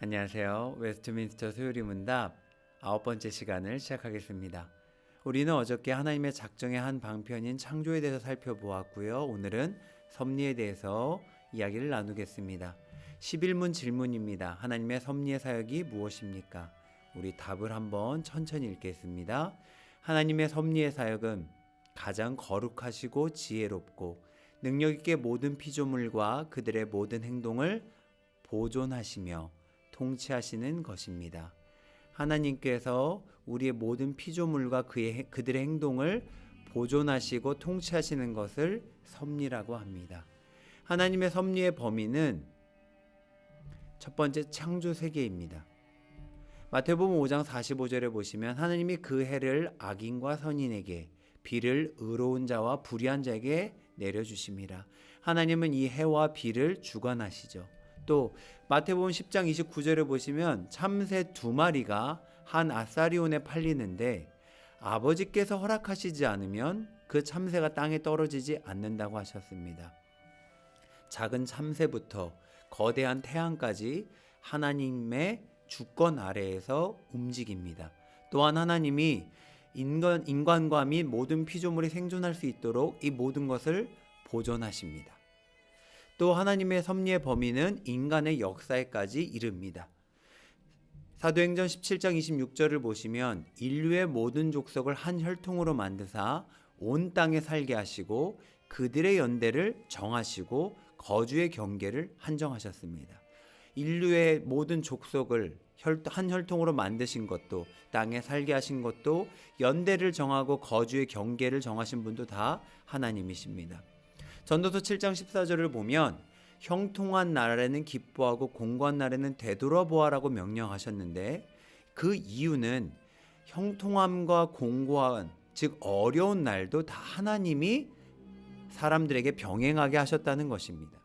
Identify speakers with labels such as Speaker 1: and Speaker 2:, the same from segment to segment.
Speaker 1: 안녕하세요. 웨스트민스터 수요리 문답 9번째 시간을 시작하겠습니다. 우리는 어저께 하나님의 작정의 한 방편인 창조에 대해서 살펴보았고요. 오늘은 섭리에 대해서 이야기를 나누겠습니다. 11문 질문입니다. 하나님의 섭리의 사역이 무엇입니까? 우리 답을 한번 천천히 읽겠습니다. 하나님의 섭리의 사역은 가장 거룩하시고 지혜롭고 능력있게 모든 피조물과 그들의 모든 행동을 보존하시며 통치하시는 것입니다. 하나님께서 우리의 모든 피조물과 그들의 행동을 보존하시고 통치하시는 것을 섭리라고 합니다. 하나님의 섭리의 범위는 첫 번째 창조 세계입니다. 마태복음 5장 45절에 보시면 하나님이 그 해를 악인과 선인에게 비를 의로운 자와 불의한 자에게 내려주심이라. 하나님은 이 해와 비를 주관하시죠. 또 마태복음 10장 29절에 보시면 참새 2마리가 한 아사리온에 팔리는데 아버지께서 허락하시지 않으면 그 참새가 땅에 떨어지지 않는다고 하셨습니다. 작은 참새부터 거대한 태양까지 하나님의 주권 아래에서 움직입니다. 또한 하나님이 인간과 및 모든 피조물이 생존할 수 있도록 이 모든 것을 보존하십니다. 또 하나님의 섭리의 범위는 인간의 역사에까지 이릅니다. 사도행전 17장 26절을 보시면 인류의 모든 족속을 한 혈통으로 만드사 온 땅에 살게 하시고 그들의 연대를 정하시고 거주의 경계를 한정하셨습니다. 인류의 모든 족속을 한 혈통으로 만드신 것도, 땅에 살게 하신 것도, 연대를 정하고 거주의 경계를 정하신 분도 다 하나님이십니다. 전도서 7장 14절을 보면 형통한 날에는 기뻐하고 공고한 날에는 되돌아보아라고 명령하셨는데 그 이유는 형통함과 공고한, 즉 어려운 날도 다 하나님이 사람들에게 병행하게 하셨다는 것입니다.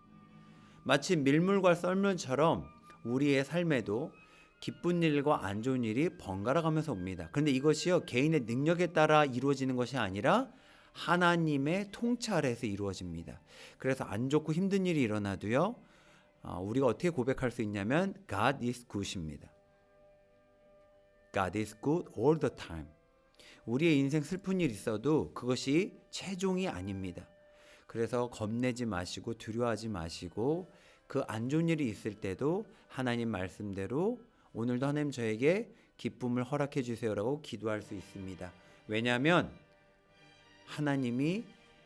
Speaker 1: 마치 밀물과 썰물처럼 우리의 삶에도 기쁜 일과 안 좋은 일이 번갈아 가면서 옵니다. 그런데 이것이요, 개인의 능력에 따라 이루어지는 것이 아니라 하나님의 통치 아래에서 이루어집니다. 그래서 안 좋고 힘든 일이 일어나도요, 우리가 어떻게 고백할 수 있냐면 God is good입니다. God is good all the time. 우리의 인생 슬픈 일 있어도 그것이 최종이 아닙니다. 그래서 겁내지 마시고 두려워하지 마시고 그 안 좋은 일이 있을 때도 하나님 말씀대로 오늘도 하나님 저에게 기쁨을 허락해 주세요라고 기도할 수 있습니다. 왜냐하면 하나님이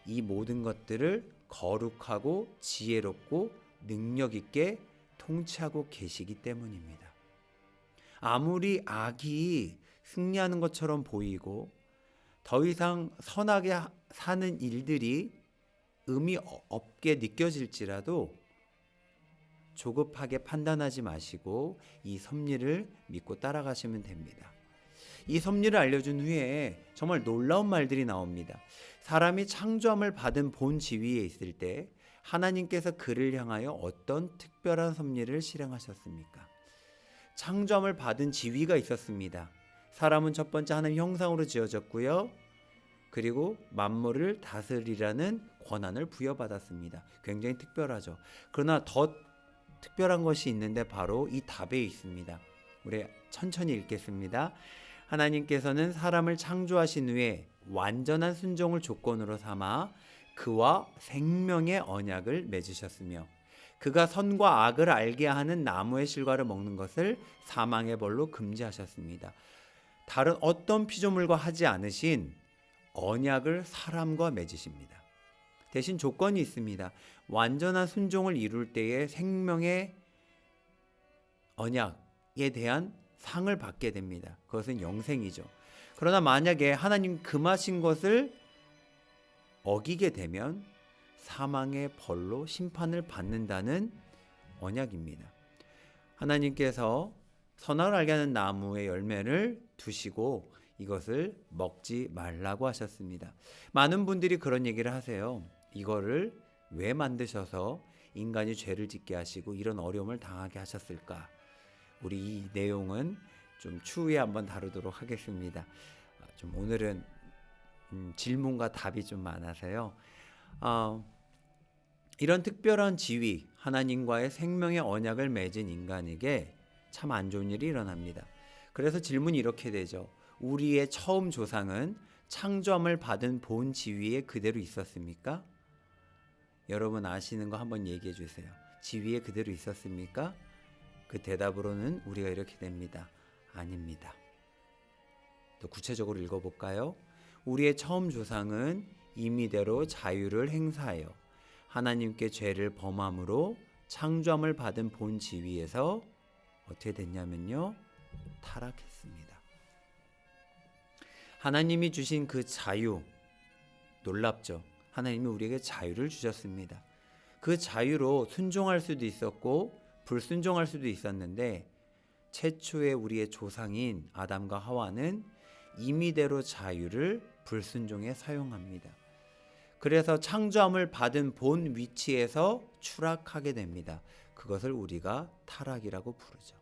Speaker 1: 이 모든 것들을 거룩하고 지혜롭고 능력 있게 통치하고 계시기 때문입니다. 아무리 악이 승리하는 것처럼 보이고 더 이상 선하게 사는 일들이 의미 없게 느껴질지라도 조급하게 판단하지 마시고 이 섭리를 믿고 따라가시면 됩니다. 이 섭리를 알려준 후에 정말 놀라운 말들이 나옵니다. 사람이 창조함을 받은 본 지위에 있을 때 하나님께서 그를 향하여 어떤 특별한 섭리를 실행하셨습니까? 창조함을 받은 지위가 있었습니다. 사람은 첫 번째 하나님 형상으로 지어졌고요. 그리고 만물을 다스리라는 권한을 부여받았습니다. 굉장히 특별하죠. 그러나 더 특별한 것이 있는데 바로 이 답에 있습니다. 우리 천천히 읽겠습니다. 하나님께서는 사람을 창조하신 후에 완전한 순종을 조건으로 삼아 그와 생명의 언약을 맺으셨으며 그가 선과 악을 알게 하는 나무의 실과를 먹는 것을 사망의 벌로 금지하셨습니다. 다른 어떤 피조물과 하지 않으신 언약을 사람과 맺으십니다. 대신 조건이 있습니다. 완전한 순종을 이룰 때에 생명의 언약에 대한 상을 받게 됩니다. 그것은 영생이죠. 그러나 만약에 하나님 금하신 것을 어기게 되면 사망의 벌로 심판을 받는다는 언약입니다. 하나님께서 선악을 알게 하는 나무의 열매를 두시고 이것을 먹지 말라고 하셨습니다. 많은 분들이 그런 얘기를 하세요. 이거를 왜 만드셔서 인간이 죄를 짓게 하시고 이런 어려움을 당하게 하셨을까? 우리 이 내용은 좀 추후에 한번 다루도록 하겠습니다. 좀 오늘은 질문과 답이 좀 많아서요. 이런 특별한 지위, 하나님과의 생명의 언약을 맺은 인간에게 참 안 좋은 일이 일어납니다. 그래서 질문이 이렇게 되죠. 우리의 처음 조상은 창조함을 받은 본 지위에 그대로 있었습니까? 여러분 아시는 거 한번 얘기해 주세요. 지위에 그대로 있었습니까? 그 대답으로는 우리가 이렇게 됩니다. 아닙니다. 또 구체적으로 읽어볼까요? 우리의 처음 조상은 임의대로 자유를 행사하여 하나님께 죄를 범함으로 창조함을 받은 본 지위에서 어떻게 됐냐면요, 타락했습니다. 하나님이 주신 그 자유, 놀랍죠? 하나님이 우리에게 자유를 주셨습니다. 그 자유로 순종할 수도 있었고 불순종할 수도 있었는데, 최초의 우리의 조상인 아담과 하와는 임의대로 자유를 불순종에 사용합니다. 그래서 창조함을 받은 본 위치에서 추락하게 됩니다. 그것을 우리가 타락이라고 부르죠.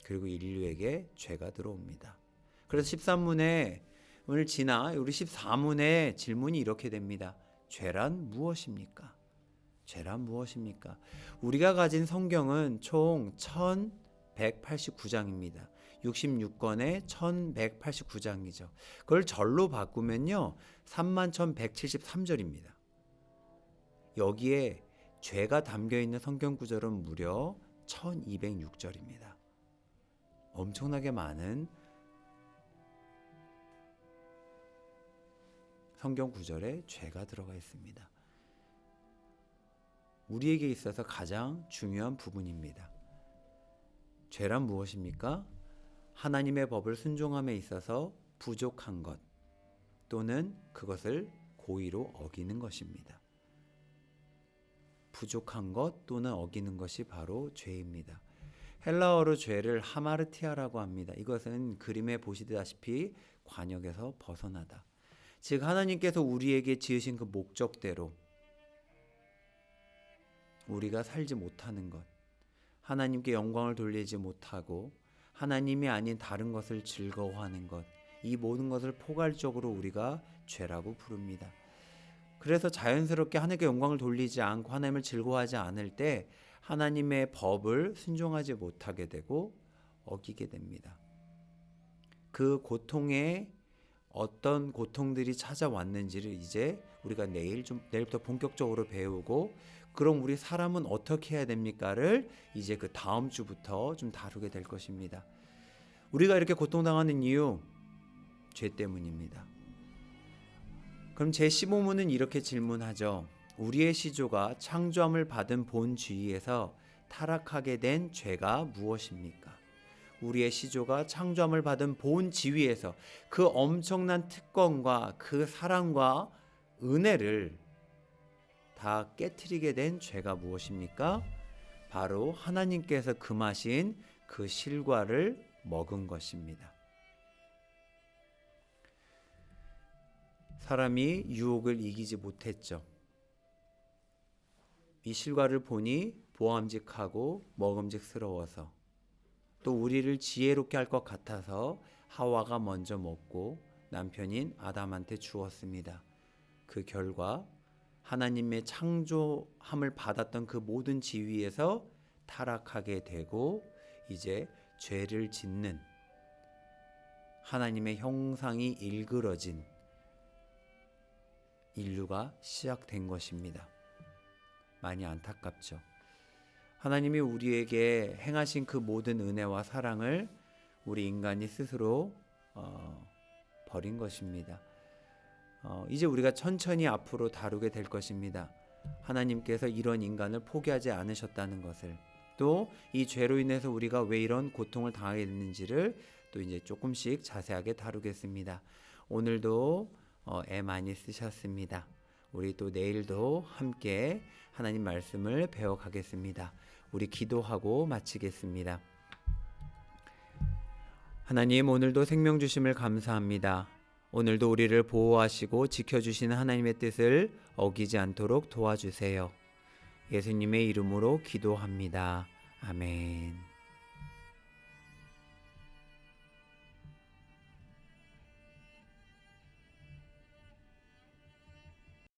Speaker 1: 그리고 인류에게 죄가 들어옵니다. 그래서 13문에 오늘 지나 우리 14문의 질문이 이렇게 됩니다. 죄란 무엇입니까? 죄란 무엇입니까? 우리가 가진 성경은 총 1189장입니다. 66권에 1189장이죠. 그걸 절로 바꾸면요 31,173절입니다. 여기에 죄가 담겨있는 성경 구절은 무려 1206절입니다. 엄청나게 많은 성경 구절에 죄가 들어가 있습니다. 우리에게 있어서 가장 중요한 부분입니다. 죄란 무엇입니까? 하나님의 법을 순종함에 있어서 부족한 것 또는 그것을 고의로 어기는 것입니다. 부족한 것 또는 어기는 것이 바로 죄입니다. 헬라어로 죄를 하마르티아라고 합니다. 이것은 그림에 보시다시피 관역에서 벗어나다. 즉 하나님께서 우리에게 지으신 그 목적대로 우리가 살지 못하는 것, 하나님께 영광을 돌리지 못하고 하나님이 아닌 다른 것을 즐거워하는 것, 이 모든 것을 포괄적으로 우리가 죄라고 부릅니다. 그래서 자연스럽게 하나님께 영광을 돌리지 않고 하나님을 즐거워하지 않을 때 하나님의 법을 순종하지 못하게 되고 어기게 됩니다. 그 고통에 어떤 고통들이 찾아왔는지를 이제 우리가 내일부터 본격적으로 배우고, 그럼 우리 사람은 어떻게 해야 됩니까를 이제 그 다음 주부터 좀 다루게 될 것입니다. 우리가 이렇게 고통당하는 이유, 죄 때문입니다. 그럼 제15문은 이렇게 질문하죠. 우리의 시조가 창조함을 받은 본 지위에서 타락하게 된 죄가 무엇입니까? 우리의 시조가 창조함을 받은 본 지위에서 그 엄청난 특권과 그 사랑과 은혜를 다 깨트리게 된 죄가 무엇입니까? 바로 하나님께서 금하신 그 실과를 먹은 것입니다. 사람이 유혹을 이기지 못했죠. 이 실과를 보니 보암직하고 먹음직스러워서, 또 우리를 지혜롭게 할 것 같아서 하와가 먼저 먹고 남편인 아담한테 주었습니다. 그 결과 하나님의 창조함을 받았던 그 모든 지위에서 타락하게 되고 이제 죄를 짓는, 하나님의 형상이 일그러진 인류가 시작된 것입니다. 많이 안타깝죠. 하나님이 우리에게 행하신 그 모든 은혜와 사랑을 우리 인간이 스스로 버린 것입니다. 이제 우리가 천천히 앞으로 다루게 될 것입니다. 하나님께서 이런 인간을 포기하지 않으셨다는 것을, 또 이 죄로 인해서 우리가 왜 이런 고통을 당하게 됐는지를 또 이제 조금씩 자세하게 다루겠습니다. 오늘도 애 많이 쓰셨습니다. 우리 또 내일도 함께 하나님 말씀을 배워가겠습니다. 우리 기도하고 마치겠습니다. 하나님, 오늘도 생명 주심을 감사합니다. 오늘도 우리를 보호하시고 지켜주시는 하나님의 뜻을 어기지 않도록 도와주세요. 예수님의 이름으로 기도합니다. 아멘.